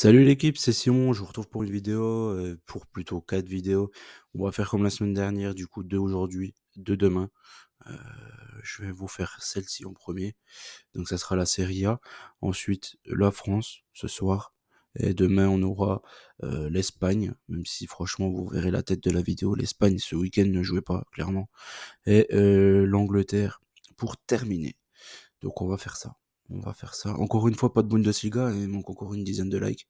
Salut l'équipe, c'est Simon, je vous retrouve pour une vidéo, pour plutôt 4 vidéos. On va faire comme la semaine dernière, du coup 2 aujourd'hui, 2 demain. Heu, je vais vous faire celle-ci en premier. Donc ça sera la Serie A. Ensuite, la France ce soir et demain on aura, l'Espagne, même si franchement vous verrez la tête de la vidéo, l'Espagne ce week-end ne jouait pas clairement et l'Angleterre pour terminer. Donc on va faire ça. On va faire ça. Encore une fois, pas de Bundesliga et il manque encore une dizaine de likes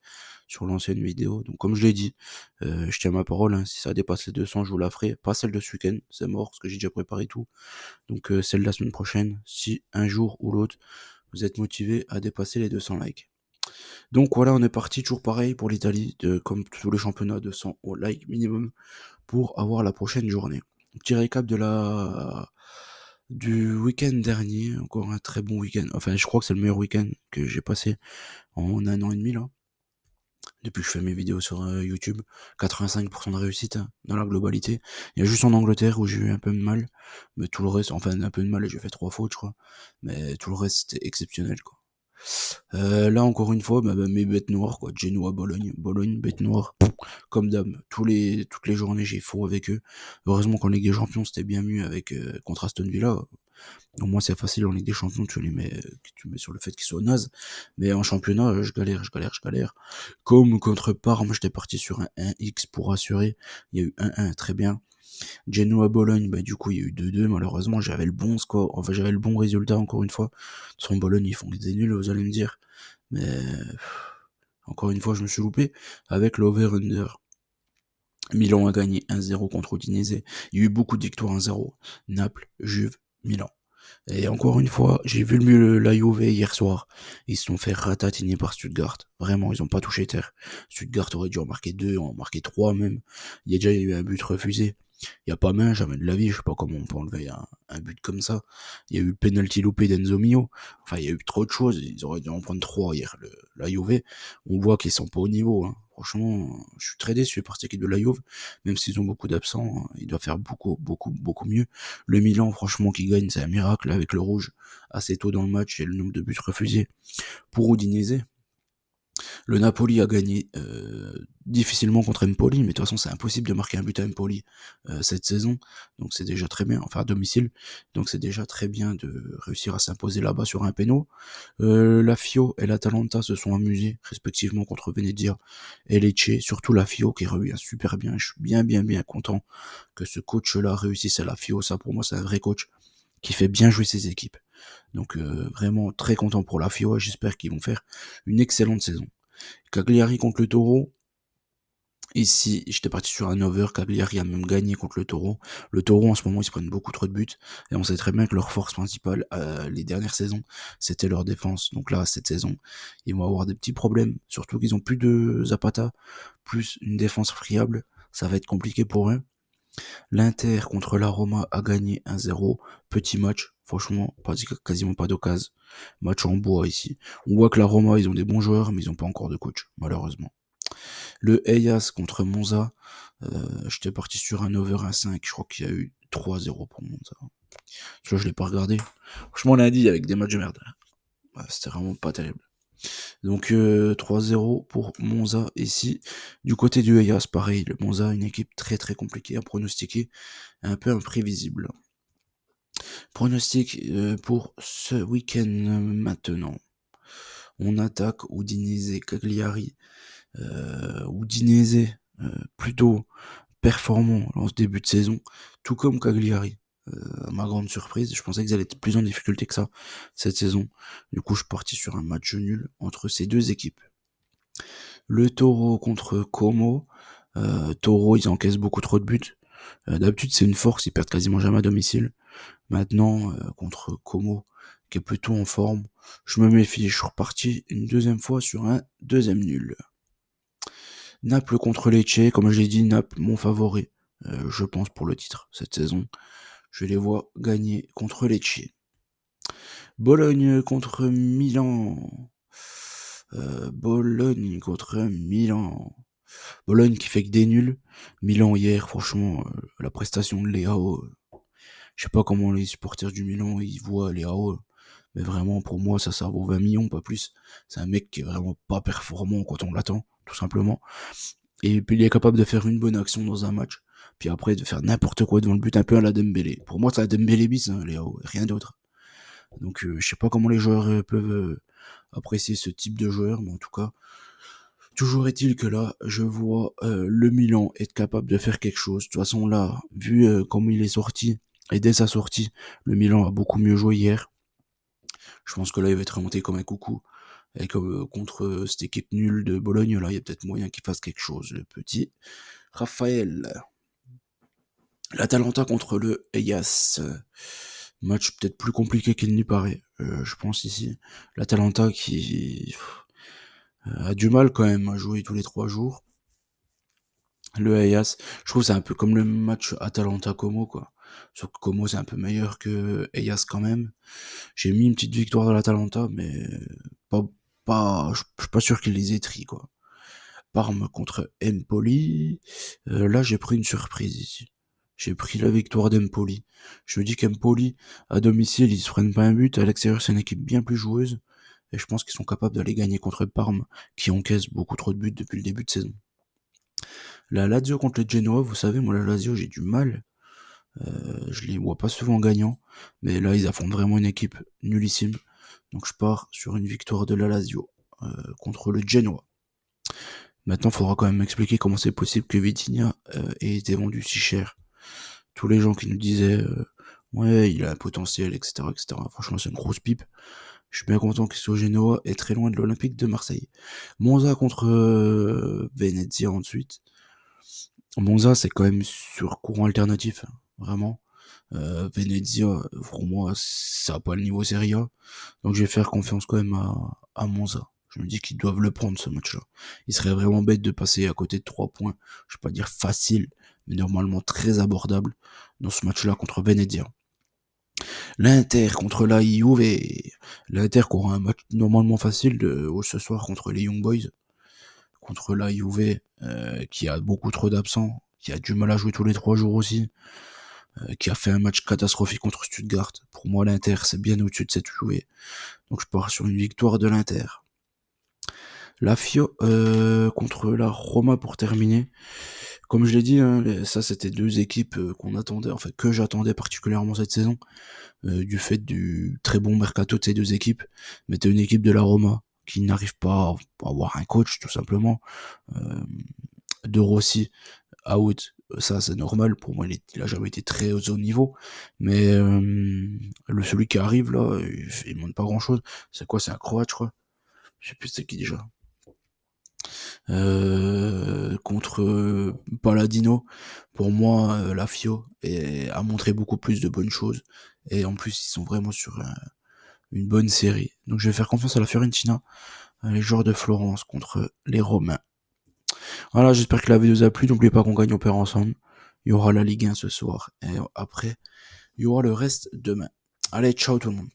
sur l'ancienne vidéo. Donc comme je l'ai dit, je tiens ma parole, hein, si ça dépasse les 200, je vous la ferai. Pas celle de ce week-end, c'est mort, parce que j'ai déjà préparé tout. Donc celle de la semaine prochaine, si un jour ou l'autre, vous êtes motivé à dépasser les 200 likes. Donc voilà, on est parti, toujours pareil pour l'Italie, comme tous les championnats, 200 au like minimum pour avoir la prochaine journée. Petit récap du week-end dernier, encore un très bon week-end. Enfin, je crois que c'est le meilleur week-end que j'ai passé en un an et demi là. Depuis que je fais mes vidéos sur YouTube, 85% de réussite hein, dans la globalité. Il y a juste en Angleterre où j'ai eu un peu de mal, mais tout le reste, enfin un peu de mal, et j'ai fait 3 fautes je crois, mais tout le reste c'était exceptionnel quoi. Là encore une fois, mes bêtes noires quoi, Genoa, Bologne, Bologne, bête noire, comme d'hab, toutes les journées j'ai faux avec eux. Heureusement qu'en Ligue des Champions c'était bien mieux avec contre Aston Villa. Au moins c'est facile en Ligue des Champions, tu mets sur le fait qu'ils soient nazes. Mais en championnat, je galère, je galère, je galère. Comme contre Parme, j'étais parti sur un 1x pour assurer. Il y a eu 1-1, très bien. Genoa Bologne, bah du coup il y a eu 2-2. Malheureusement j'avais le bon score, enfin j'avais le bon résultat encore une fois. Son Bologne ils font des nuls, vous allez me dire. Mais encore une fois je me suis loupé avec l'over-under. Milan a gagné 1-0 contre Udinese. Il y a eu beaucoup de victoires 1-0. Naples, Juve, Milan. Et encore une fois, j'ai vu la Juve hier soir. Ils se sont fait ratatiner par Stuttgart. Vraiment, ils ont pas touché terre. Stuttgart aurait dû en marquer 2, en marquer 3 même. Il y a déjà eu un but refusé. Il y a pas main, jamais de la vie. Je sais pas comment on peut enlever un but comme ça. Il y a eu le penalty loupé d'Enzo Mio. Enfin, il y a eu trop de choses. Ils auraient dû en prendre 3 hier. La Juve, on voit qu'ils sont pas au niveau. Hein. Franchement, je suis très déçu par cette équipe de la Juve. Même s'ils ont beaucoup d'absents, hein, ils doivent faire beaucoup, beaucoup, beaucoup mieux. Le Milan, franchement, qui gagne, c'est un miracle avec le rouge assez tôt dans le match et le nombre de buts refusés pour Udinese. Le Napoli a gagné difficilement contre Empoli, mais de toute façon c'est impossible de marquer un but à Empoli cette saison, donc c'est déjà très bien, enfin à domicile, donc c'est déjà très bien de réussir à s'imposer là-bas sur un péno. La Fio et l'Atalanta se sont amusés respectivement contre Venezia et Lecce, surtout la Fio qui revient super bien, je suis bien content que ce coach-là réussisse à la Fio, ça pour moi c'est un vrai coach qui fait bien jouer ses équipes. Donc vraiment très content pour la FIO, j'espère qu'ils vont faire une excellente saison. Cagliari contre le Taureau. Ici, j'étais parti sur un over, Cagliari a même gagné contre le Taureau. Le Taureau, en ce moment, ils se prennent beaucoup trop de buts, et on sait très bien que leur force principale, les dernières saisons, c'était leur défense. Donc là, cette saison, ils vont avoir des petits problèmes, surtout qu'ils ont plus de Zapata, plus une défense friable, ça va être compliqué pour eux. L'Inter contre la Roma a gagné 1-0. Petit match, franchement, quasiment pas d'occasion. Match en bois ici. On voit que la Roma, ils ont des bons joueurs, mais ils ont pas encore de coach, malheureusement. Le Eyas contre Monza, j'étais parti sur un over 1-5. Je crois qu'il y a eu 3-0 pour Monza. Tu vois, je l'ai pas regardé. Franchement, lundi, avec des matchs de merde. Ouais, c'était vraiment pas terrible. Donc 3-0 pour Monza ici. Du côté du Eyas, pareil, le Monza, une équipe très très compliquée à pronostiquer, un peu imprévisible. Pronostic pour ce week-end maintenant. On attaque Udinese Cagliari. Udinese plutôt performant en ce début de saison, tout comme Cagliari. À ma grande surprise, je pensais qu'ils allaient être plus en difficulté que ça cette saison. Du coup, je suis parti sur un match nul entre ces deux équipes. Le Taureau contre Como. Taureau, ils encaissent beaucoup trop de buts. D'habitude, c'est une force, ils perdent quasiment jamais à domicile. Maintenant, contre Como, qui est plutôt en forme, je me méfie. Je suis reparti une deuxième fois sur un deuxième nul. Naples contre Lecce, comme je l'ai dit, Naples, mon favori, je pense, pour le titre cette saison. Je les vois gagner contre Lecce. Bologne contre Milan. Bologne contre Milan. Bologne qui fait que des nuls. Milan hier, franchement, la prestation de Léao. Je sais pas comment les supporters du Milan ils voient Léao. Mais vraiment, pour moi, ça vaut 20 millions, pas plus. C'est un mec qui est vraiment pas performant quand on l'attend, tout simplement. Et puis il est capable de faire une bonne action dans un match, puis après de faire n'importe quoi devant le but, un peu à la Dembélé. Pour moi, c'est la Dembélé bis, hein, Léo, rien d'autre. Donc je sais pas comment les joueurs peuvent apprécier ce type de joueur, mais en tout cas, toujours est-il que là, je vois le Milan être capable de faire quelque chose. De toute façon, là, vu comment il est sorti, et dès sa sortie, le Milan a beaucoup mieux joué hier. Je pense que là, il va être remonté comme un coucou. Et comme contre cette équipe nulle de Bologne, là, il y a peut-être moyen qu'il fasse quelque chose, le petit Raphaël. L'Atalanta contre le Hellas. Match peut-être plus compliqué qu'il n'y paraît, je pense ici. L'Atalanta qui a du mal quand même à jouer tous les 3 jours. Le Hellas, je trouve que c'est un peu comme le match Atalanta-Como, quoi. Sauf que Como c'est un peu meilleur que Hellas quand même. J'ai mis une petite victoire de l'Atalanta, mais pas, je suis pas sûr qu'il les ait tri, quoi. Parme contre Empoli. Là, j'ai pris une surprise ici. J'ai pris la victoire d'Empoli. Je me dis qu'Empoli, à domicile, ils se prennent pas un but. À l'extérieur, c'est une équipe bien plus joueuse. Et je pense qu'ils sont capables d'aller gagner contre Parme, qui encaisse beaucoup trop de buts depuis le début de saison. La Lazio contre le Genoa, vous savez, moi, la Lazio, j'ai du mal. Je les vois pas souvent gagnants. Mais là, ils affrontent vraiment une équipe nullissime. Donc, je pars sur une victoire de la Lazio contre le Genoa. Maintenant, il faudra quand même m'expliquer comment c'est possible que Vitinha ait été vendu si cher. Tous les gens qui nous disaient ouais, il a un potentiel, etc., etc. Franchement, c'est une grosse pipe. Je suis bien content qu'il soit au Genoa et très loin de l'Olympique de Marseille. Monza contre Venezia ensuite. Monza, c'est quand même sur courant alternatif, hein, vraiment. Venezia, pour moi, ça n'a pas le niveau Serie A. Donc je vais faire confiance quand même à Monza. Je me dis qu'ils doivent le prendre ce match-là. Il serait vraiment bête de passer à côté de 3 points. Je vais pas dire facile, mais normalement très abordable dans ce match-là contre Venezia. L'Inter contre la Juve. L'Inter qui aura un match normalement facile ce soir contre les Young Boys. Contre la Juve qui a beaucoup trop d'absents, qui a du mal à jouer tous les 3 jours aussi. Qui a fait un match catastrophique contre Stuttgart. Pour moi, l'Inter, c'est bien au-dessus de cette Juve. Donc je pars sur une victoire de l'Inter. La Fio contre la Roma pour terminer. Comme je l'ai dit, hein, ça c'était 2 équipes qu'on attendait, enfin que j'attendais particulièrement cette saison, du fait du très bon mercato de ces 2 équipes. Mais t'as une équipe de la Roma qui n'arrive pas à avoir un coach tout simplement. De Rossi out, ça c'est normal, pour moi il a jamais été très haut niveau, mais celui qui arrive là, il montre pas grand chose. C'est quoi, c'est un Croate je crois, je sais plus c'est qui déjà. Contre Paladino, pour moi la Fio a montré beaucoup plus de bonnes choses, et en plus ils sont vraiment sur une bonne série, donc je vais faire confiance à la Fiorentina, les joueurs de Florence contre les Romains. Voilà, j'espère que la vidéo vous a plu. N'oubliez pas qu'on gagne, on perd ensemble. Il y aura la Ligue 1 ce soir. Et après, il y aura le reste demain. Allez, ciao tout le monde.